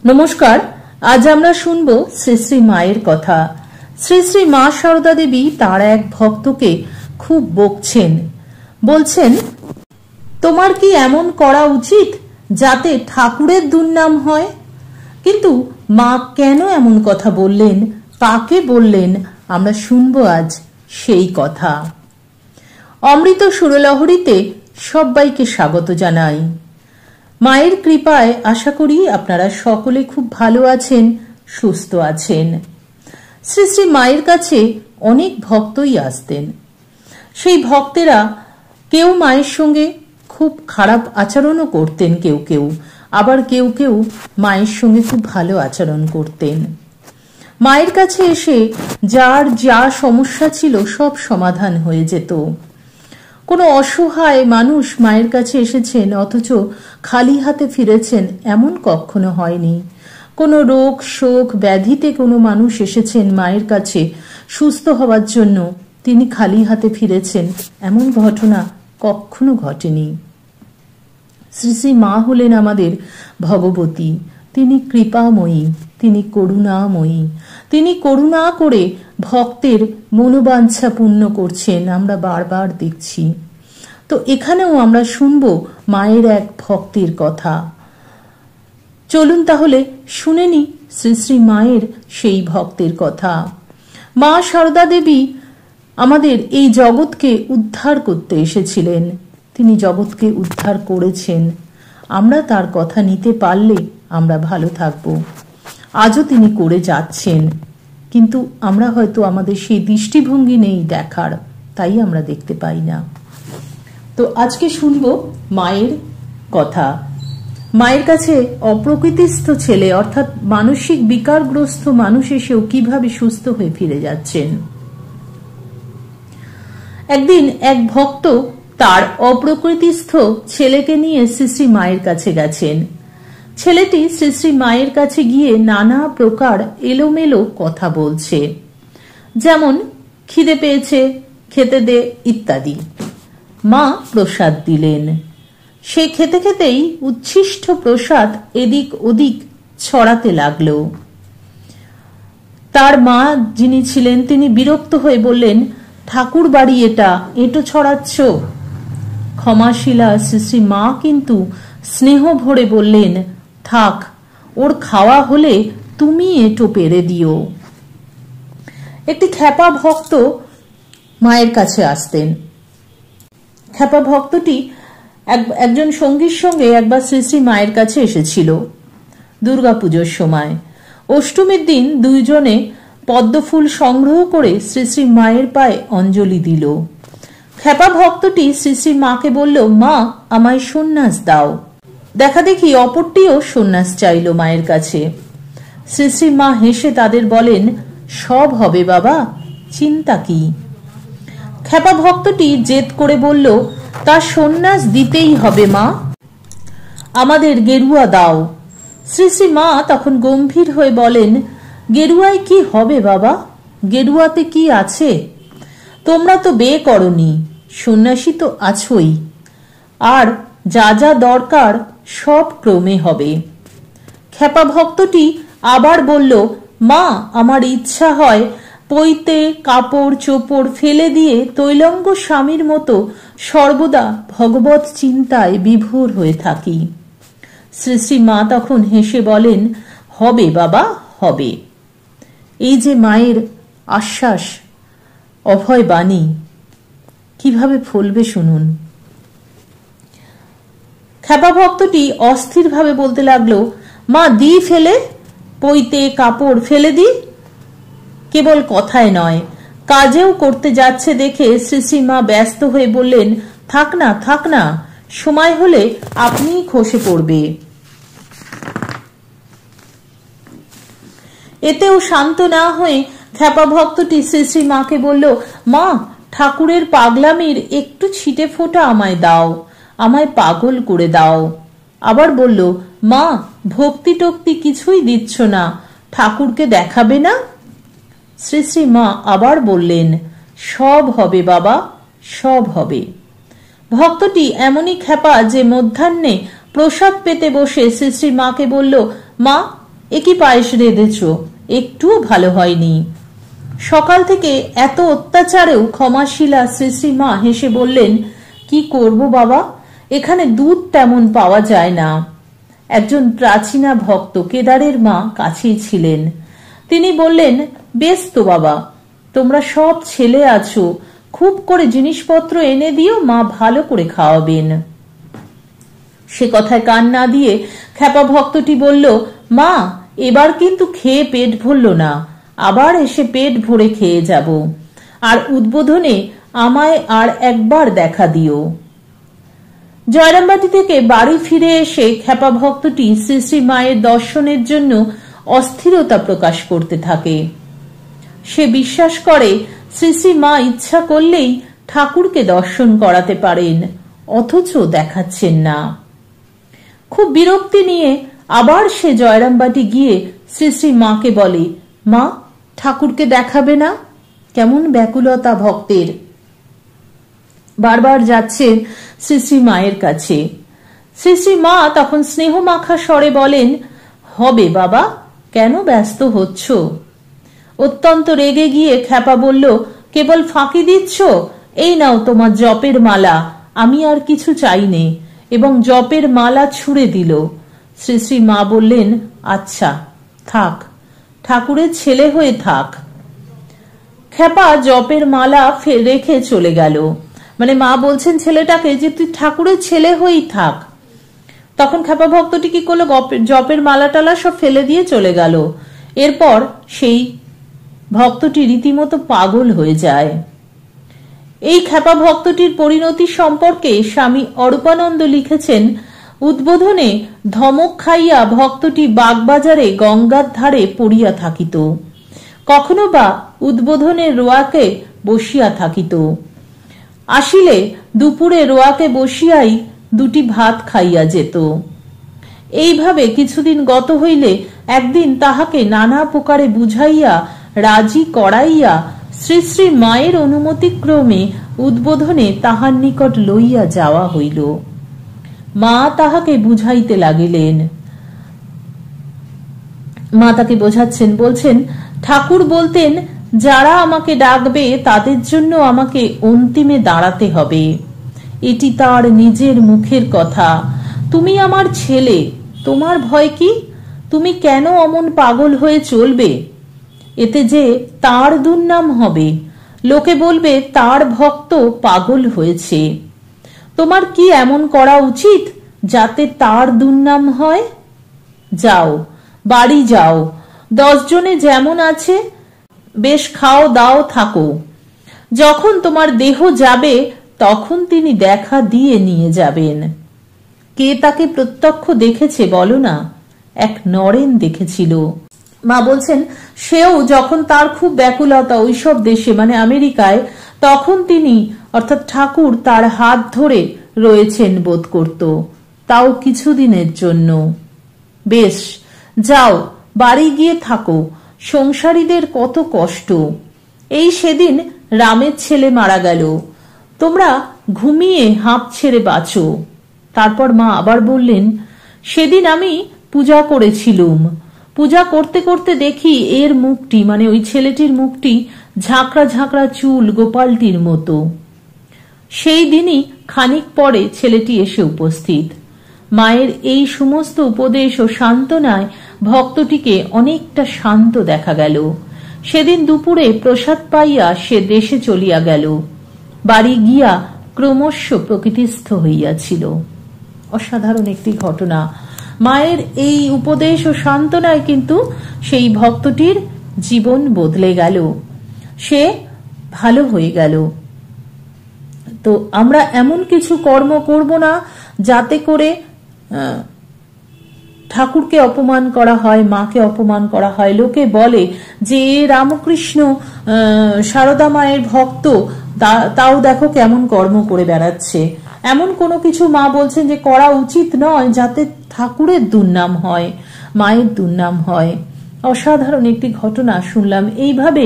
নমস্কার। আজ আমরা শুনবো শ্রী শ্রী মায়ের কথা। শ্রী শ্রী মা সারদা দেবী তার এক ভক্তকে খুব বকছেন। বলছেন, তোমার কি এমন করা উচিত যাতে ঠাকুরের দুর্নাম হয়? কিন্তু মা কেন এমন কথা বললেন, কাকে বললেন, আমরা শুনবো আজ সেই কথা। অমৃত সুরলহরীতে সবাইকে স্বাগত জানাই। মায়ের কৃপায় আশা করি আপনারা সকলে খুব ভালো আছেন, সুস্থ আছেন। শ্রী শ্রী মায়ের কাছে অনেক ভক্তই আসতেন। সেই ভক্তেরা কেউ মায়ের সঙ্গে খুব খারাপ আচরণও করতেন, কেউ কেউ আবার কেউ কেউ মায়ের সঙ্গে খুব ভালো আচরণ করতেন। মায়ের কাছে এসে যার যা সমস্যা ছিল সব সমাধান হয়ে যেত। কোনো অসহায় মানুষ মায়ের কাছে এসেছেন অথচ খালি হাতে ফিরেছেন এমন কখনো হয়নি। কোনো রোগ শোক ব্যাধিতে কোনো মানুষ এসেছেন মায়ের কাছে সুস্থ হওয়ার জন্য, তিনি খালি হাতে ফিরেছেন এমন ঘটনা কখনো ঘটেনি। শ্রী শ্রী মা হলেন আমাদের ভগবতী। তিনি কৃপাময়ী, তিনি করুণাময়ী। তিনি করুণা করে ভক্তের মনোবাঞ্ছা পূর্ণ করছেন, আমরা বারবার দেখছি। তো এখানেও আমরা শুনবো মায়ের এক ভক্তের কথা। চলুন তাহলে শুনে নি শ্রী শ্রী মায়ের সেই ভক্তের কথা। মা সারদা দেবী আমাদের এই জগৎকে উদ্ধার করতে এসেছিলেন। তিনি জগৎকে উদ্ধার করেছেন। আমরা তার কথা নিতে পারলে আমরা ভালো থাকব। আজও তিনি করে যাচ্ছেন, কিন্তু আমরা হয়তো আমাদের সেই দৃষ্টিভঙ্গি নেই দেখার, তাই আমরা দেখতে পাই না। তো আজকে শুনবো মায়ের কথা। মায়ের কাছে অপ্রকৃতিস্থ ছেলে অর্থাৎ মানসিক বিকারগ্রস্ত মানুষ এসেও কিভাবে সুস্থ হয়ে ফিরে যাচ্ছেন। একদিন এক ভক্ত তার অপ্রকৃতিস্থ ছেলেকে নিয়ে শ্রী শ্রী মায়ের কাছে গেছেন। ছেলেটি শ্রী শ্রী মায়ের কাছে গিয়ে নানা প্রকার এলোমেলো কথা বলছে, যেমন খিদে পেয়েছে, খেতে দে ইত্যাদি। মা প্রসাদ দিলেন। সে খেতে খেতেই উচ্ছিষ্ট প্রসাদ এদিক ওদিক ছড়াতে লাগলো। তার মা যিনি ছিলেন তিনি বিরক্ত হয়ে বললেন, ঠাকুর বাড়ি এটা, এঁটো ছড়াচ্ছ? ক্ষমাশীলা শ্রী শ্রী মা কিন্তু স্নেহ ভরে বললেন, থাক, ওর খাওয়া হলে তুমি এঁটো পেরে দিও। একটি খ্যাপা ভক্ত মায়ের কাছে আসতেন। খ্যাপা ভক্তটি একজন সঙ্গীর সঙ্গে একবার শ্রী শ্রী মায়ের কাছে এসেছিল দুর্গাপুজোর সময়। অষ্টমীর দিন দুইজনে পদ্মফুল সংগ্রহ করে শ্রী শ্রী মায়ের পায়ে অঞ্জলি দিল। খ্যাপা ভক্তটি শ্রী শ্রী মাকে বলল, মা আমায় সন্ন্যাস দাও। দেখা দেখি অপরটিও সন্ন্যাস চাইল মায়ের কাছে। শ্রী শ্রী মা হেসে তাদের বলেন, সব হবে বাবা, চিন্তা কি? খ্যাপা ভক্তটি জেদ করে বলল, তার সন্ন্যাস দিতেই হবে মা, আমাদের গেরুয়া দাও। শ্রী শ্রী মা তখন গম্ভীর হয়ে বলেন, গেরুয়ায় কি হবে বাবা? গেরুয়াতে কি আছে? তোমরা তো বিয়ে করনি, সন্ন্যাসী তো আছোই, আর যা যা দরকার সব ক্রমে হবে। খ্যাপা ভক্তটি আবার বলল, মা আমার ইচ্ছা হয় পৈতে কাপড় চোপড় ফেলে দিয়ে তৈলঙ্গ স্বামীর মতো সর্বদা ভগবত চিন্তায় বিভোর হয়ে থাকি। শ্রী শ্রী মা তখন হেসে বলেন, হবে বাবা, হবে। এই যে মায়ের আশ্বাস, অভয় বাণী কিভাবে ফলবে শুনুন। খ্যাপা ভক্তটি অস্থির ভাবে বলতে লাগলো, মা দি ফেলে, পৈতে কাপড় ফেলে দি। কেবল কথায় নয়, কাজেও করতে যাচ্ছে দেখে শ্রী শ্রী মা ব্যস্ত হয়ে বললেন, থাক না, থাক না, সময় হলে আপনিই খসে পড়বে। এতেও শান্ত না হয়ে খ্যাপা ভক্তটি শ্রী শ্রী মাকে বলল, মা ঠাকুরের পাগলামির একটু ছিটে ফোঁটা আমায় দাও, আমায় পাগল করে দাও। আবার বলল, মা ভক্তি টক্তি কিছুই দিচ্ছ না, ঠাকুরকে দেখাবে না? শ্রী শ্রী মা আবার বললেন, সব হবে বাবা, সব হবে। ভক্তটি এমনই খ্যাপা যে মধ্যাহ্নে প্রসাদ পেতে বসে শ্রী শ্রী মাকে বলল, মা একই পায়েস রেঁধেছ, একটুও ভালো হয়নি। সকাল থেকে এত অত্যাচারেও ক্ষমাশীলা শ্রী শ্রী মা হেসে বললেন, কি করব বাবা, এখানে দুধ তেমন পাওয়া যায় না। একজন প্রাচীনা ভক্ত কেদারের মা কাছেই ছিলেন। তিনি বললেন, বেশ তো বাবা, তোমরা সব ছেলে আছো, খুব করে জিনিসপত্র এনে দিও, মা ভালো করে খাওয়াবেন। সে কথায় কান না দিয়ে খ্যাপা ভক্তটি বলল, মা এবার কিন্তু খেয়ে পেট ভরল না, আবার এসে পেট ভরে খেয়ে যাব, আর উদ্বোধনে আমায় আর একবার দেখা দিও। জয়রামবাটি থেকে বাড়ি ফিরে এসে খ্যাপা ভক্তটি শ্রী শ্রী মায়ের দর্শনের জন্য অস্থিরতা প্রকাশ করতে থাকে। সে বিশ্বাস করে শ্রী শ্রী মা ইচ্ছা করলেই ঠাকুরকে দর্শন করাতে পারেন, অথচ দেখাচ্ছেন না। খুব বিরক্তি নিয়ে আবার সে জয়রামবাটি গিয়ে শ্রী শ্রী মাকে বলে, মা ঠাকুরকে দেখাবে না? কেমন ব্যাকুলতা ভক্তের। বারবার যাচ্ছে শ্রী শ্রী মায়ের কাছে। শ্রী শ্রী মা তখন স্নেহ মাখা স্বরে বলেন, হবে বাবা, কেন ব্যস্ত হচ্ছ? অত্যন্ত রেগে গিয়ে খ্যাপা বলল, কেবল ফাঁকি দিচ্ছ? এই নাও তোমার জপের মালা, আমি আর কিছু চাই নে, এবং জপের মালা ছুঁড়ে দিল। শ্রী শ্রী মা বললেন, আচ্ছা থাক, ঠাকুরের ছেলে হয়ে থাক। খ্যাপা জপের মালা রেখে চলে গেল। মানে মা বলছেন ছেলেটাকে যে তুই ঠাকুরের ছেলে হয়েই থাক। তখন খ্যাপা ভক্তটি কি করলো, জপের মালা টালা সব ফেলে দিয়ে চলে গেল। এরপর সেই ভক্তটি রীতিমতো পাগল হয়ে যায়। এই খ্যাপা ভক্তটির পরিণতি সম্পর্কে স্বামী অরূপানন্দ লিখেছেন, উদ্বোধনে ধমক খাইয়া ভক্তটি বাগবাজারে গঙ্গার ধারে পড়িয়া থাকিত, কখনো বা উদ্বোধনের রোয়াকে বসিয়া থাকিত। আসিলে দুপুরে রোয়াকে বসিয়াই দুটি ভাত খাইয়া যেত। এইভাবে কিছুদিন গত হইলে একদিন তাহাকে নানা প্রকারে বুঝাইয়া রাজি করাইয়া শ্রী শ্রী মায়ের অনুমতিক্রমে উদ্বোধনে তাহার নিকট লইয়া যাওয়া হইল। মা তাহাকে বুঝাইতে লাগিলেন। মা তাকে বোঝাচ্ছেন, বলছেন, ঠাকুর বলতেন যারা আমাকে ডাকবে তাদের জন্য আমাকে অন্তিমে দাঁড়াতে হবে, এটি তার নিজের মুখের কথা। তুমি আমার ছেলে, তোমার ভয় কি? তুমি কেন অমন পাগল হয়ে চলবে? এতে যে তার দুর্নাম হবে, লোকে বলবে তার ভক্ত পাগল হয়েছে। তোমার কি এমন করা উচিত যাতে তার দুর্নাম হয়? যাও, বাড়ি যাও, 10 জনে যেমন আছে বেশ খাও দাও থাকো। যখন তোমার দেহ যাবে তখন তিনি দেখা দিয়ে নিয়ে যাবেন। কে তাকে প্রত্যক্ষ দেখেছে বলো না? এক নরেন দেখেছিল। মা বলছেন, সেও যখন তার খুব ব্যাকুলতা ওইসব দেশে মানে আমেরিকায়, তখন তিনি অর্থাৎ ঠাকুর তার হাত ধরে রয়েছেন বোধ করত, তাও কিছুদিনের জন্য। বেশ যাও, বাড়ি গিয়ে থাকো, সংসারীদের কত কষ্ট। এই সেদিন রামের ছেলে মারা গেল, তোমরা ঘুমিয়ে হাঁপ ছেড়ে বাঁচো। তারপর মা আবার বললেন, সেদিন আমি পূজা করেছিলুম, পূজা করতে করতে দেখি এর মুখটি মানে ওই ছেলেটির মুখটি ঝাঁকড়া ঝাঁকড়া চুল গোপালটির মতো। সেই দিনই খানিক পরে ছেলেটি এসে উপস্থিত। মায়ের এই সমস্ত উপদেশ ও সান্ত্বনায় ভক্তটিকে অনেকটা শান্ত দেখা গেল। সেদিন দুপুরে প্রসাদ পাইয়া সে দেশে চলিয়া গেল। বাড়ি গিয়া ক্রমশ প্রকৃতিস্থ হইয়াছিল। অসাধারণ একটি ঘটনা। মায়ের এই উপদেশ ও সান্ত্বনায় কিন্তু সেই ভক্তটির জীবন বদলে গেল, সে ভালো হয়ে গেল। তো আমরা এমন কিছু কর্ম করব না যাতে করে ঠাকুরকে অপমান করা হয়, মাকে অপমান করা হয়। লোকে বলে যে রামকৃষ্ণ সারদা মায়ের ভক্ত, তাও দেখো কেমন কর্ম করে বেড়াচ্ছে। এমন কোনো কিছু মা বলছেন যে করা উচিত নয়, যাতে ঠাকুরের দুর্নাম হয়, মায়ের দুর্নাম হয়। অসাধারণ একটি ঘটনা শুনলাম। এইভাবে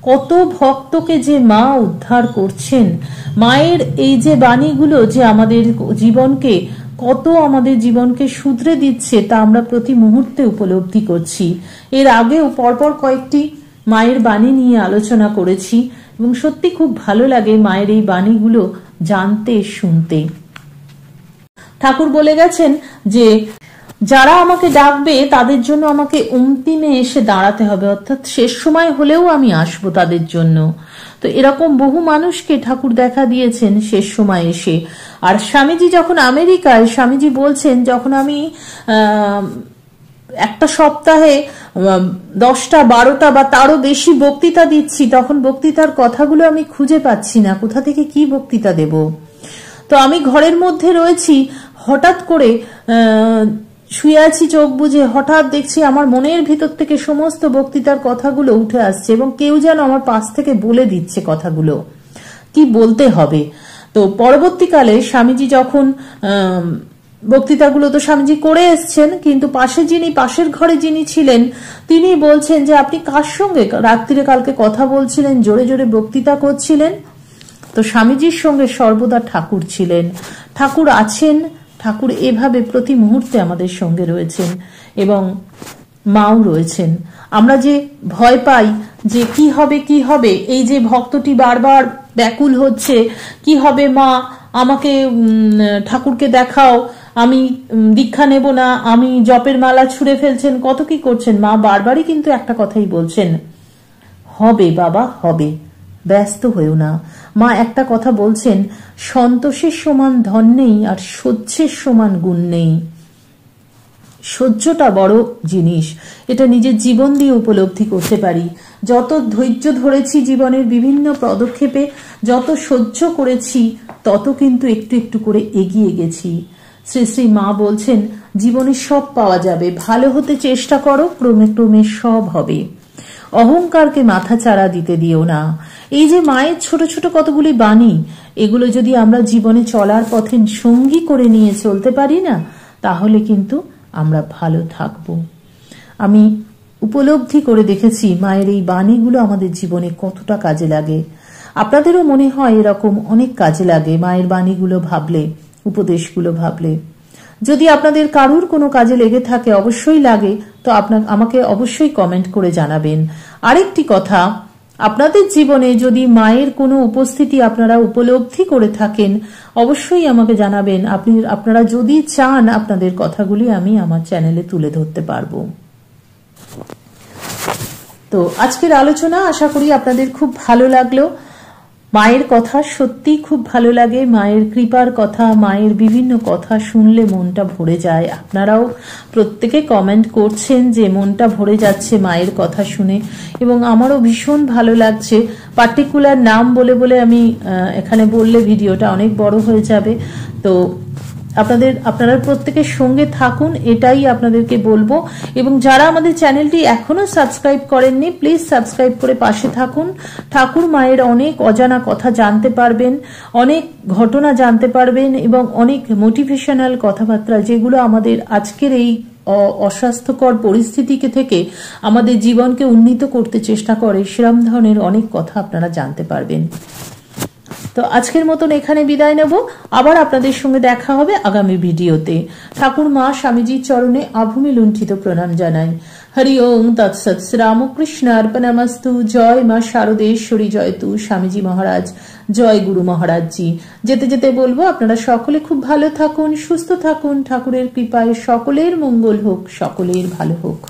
কত ভক্তকে যে মা উদ্ধার করছেন। মায়ের এই যে বাণীগুলো যে আমাদের জীবনকে কত আমাদের জীবনকে শুধরে দিচ্ছে তা আমরা প্রতি মুহূর্তে উপলব্ধি করছি। এর আগেও পরপর কয়েকটি মায়ের বাণী নিয়ে আলোচনা করেছি এবং সত্যি খুব ভালো লাগে মায়ের এই বাণীগুলো জানতে শুনতে। ঠাকুর বলে গেছেন যে যারা আমাকে ডাকবে তাদের জন্য আমাকে অন্তিমে এসে দাঁড়াতে হবে, অর্থাৎ শেষ সময় হলেও আমি আসবো তাদের জন্য। তো এরকম বহু মানুষকে ঠাকুর দেখা দিয়েছেন শেষ সময় এসে। আর স্বামীজি যখন আমেরিকায়, স্বামীজি বলছেন যখন আমি একটা সপ্তাহে 10টা 12টা বা তারও বেশি বক্তৃতা দিচ্ছি, তখন বক্তৃতার কথাগুলো আমি খুঁজে পাচ্ছি না, কোথা থেকে কি বক্তৃতা দেব। তো আমি ঘরের মধ্যে রয়েছি, হঠাৎ করে শুয়ে আছি চোখ বুজে, হঠাৎ দেখছি আমার মনের ভিতর থেকে সমস্ত বক্তৃতার কথাগুলো উঠে আসছে এবং কেউ যেন আমার পাশ থেকে বলে দিচ্ছে কথাগুলো কি বলতে হবে। তো পরবর্তীকালে স্বামীজি যখন বক্তৃতাগুলো তো স্বামীজি করে এসছেন, কিন্তু পাশের ঘরে যিনি ছিলেন তিনি বলছেন যে আপনি কার সঙ্গে রাত্রিরে কালকে কথা বলছিলেন, জোরে জোরে বক্তৃতা করছিলেন? তো স্বামীজির সঙ্গে সর্বদা ঠাকুর ছিলেন, ঠাকুর আছেন, ঠাকুর এভাবে প্রতি মুহূর্তে আমাদের সঙ্গে রয়েছেন এবং মাও রয়েছেন। আমরা যে ভয় পাই যে কি হবে কি হবে, এই যে ভক্তটি বারবার ব্যাকুল হচ্ছে, কি হবে মা, আমাকে ঠাকুরকে দেখাও, আমি দীক্ষা নেব না, আমি জপের মালা ছুঁড়ে ফেলছেন, কত কি করছেন। মা বারবারই কিন্তু একটা কথাই বলছেন, হবে বাবা হবে, ব্যস্ত হয়েও না। মা একটা কথা বলছেন, সন্তোষের সমান ধন নেই আর সহ্যের সমান গুণ নেই। সহ্যটা বড় জিনিস, এটা নিজের জীবন দিয়ে উপলব্ধি করতে পারি। যত ধৈর্য ধরেছি জীবনের বিভিন্ন পদক্ষেপে, যত সহ্য করেছি, তত কিন্তু একটু একটু করে এগিয়ে গেছি। শ্রী শ্রী মা বলছেন জীবনে সব পাওয়া যাবে, ভালো হতে চেষ্টা করো, ক্রমে ক্রমে সব হবে। অহংকারকে মাথা চাড়া দিতে দিও না। এই যে মায়ের ছোট ছোট কতগুলি বাণী, এগুলো যদি আমরা জীবনে চলার পথে সঙ্গী করে নিয়ে চলতে পারি না, তাহলে কিন্তু আমরা ভালো থাকব। আমি উপলব্ধি করে দেখেছি মায়ের এই বাণীগুলো আমাদের জীবনে কতটা কাজে লাগে। আপনাদেরও মনে হয় এরকম অনেক কাজে লাগে মায়ের বাণীগুলো ভাবলে, উপদেশগুলো ভাবলে। যদি আপনাদের কারুর কোনো কাজে লেগে থাকে, অবশ্যই লাগে, তো আমাকে অবশ্যই কমেন্ট করে জানাবেন। আরেকটি কথা, আপনাদের জীবনে যদি মায়ের কোনো উপস্থিতি আপনারা উপলব্ধি করে থাকেন, অবশ্যই আমাকে জানাবেন। আপনারা যদি চান আপনাদের কথাগুলি আমি আমার চ্যানেলে তুলে ধরতে পারবো। তো আজকের আলোচনা আশা করি আপনাদের খুব ভালো লাগলো। মায়ের কথা সত্যি খুব ভালো লাগে, মায়ের কৃপার কথা, মায়ের বিভিন্ন কথা শুনলে মনটা ভরে যায়। আপনারাও প্রত্যেকে কমেন্ট করছেন যে মনটা ভরে যাচ্ছে মায়ের কথা শুনে, এবং আমারও ভীষণ ভালো লাগছে। পার্টিকুলার নাম বলে বলে আমি এখানে বললে ভিডিওটা অনেক বড় হয়ে যাবে। তো আপনারা প্রত্যেকের সঙ্গে থাকুন, এটাই আপনাদেরকে বলবো। এবং যারা আমাদের চ্যানেলটি এখনো সাবস্ক্রাইব করেননি, প্লিজ সাবস্ক্রাইব করে পাশে থাকুন। ঠাকুর মায়ের অনেক অজানা কথা জানতে পারবেন, অনেক ঘটনা জানতে পারবেন এবং অনেক মোটিভেশনাল কথাবার্তা, যেগুলো আমাদের আজকের এই অস্বাস্থ্যকর পরিস্থিতি থেকে আমাদের জীবনকে উন্নীত করতে চেষ্টা করে, সেরম ধরনের অনেক কথা আপনারা জানতে পারবেন। তো আজকের মতন এখানে বিদায় নেব, আবার আপনাদের সঙ্গে দেখা হবে আগামী ভিডিওতে। ঠাকুর মা স্বামীজির চরণে আভূমি লুণ্ঠিত প্রণাম জানাই। হরি ওম তৎসৎ। রামকৃষ্ণ অর্পণমস্তু। জয় মা শারদেশ্বরী, জয় তু স্বামীজি মহারাজ, জয় গুরু মহারাজজি। যেতে যেতে বলবো আপনারা সকলে খুব ভালো থাকুন, সুস্থ থাকুন। ঠাকুরের কৃপায় সকলের মঙ্গল হোক, সকলের ভালো হোক।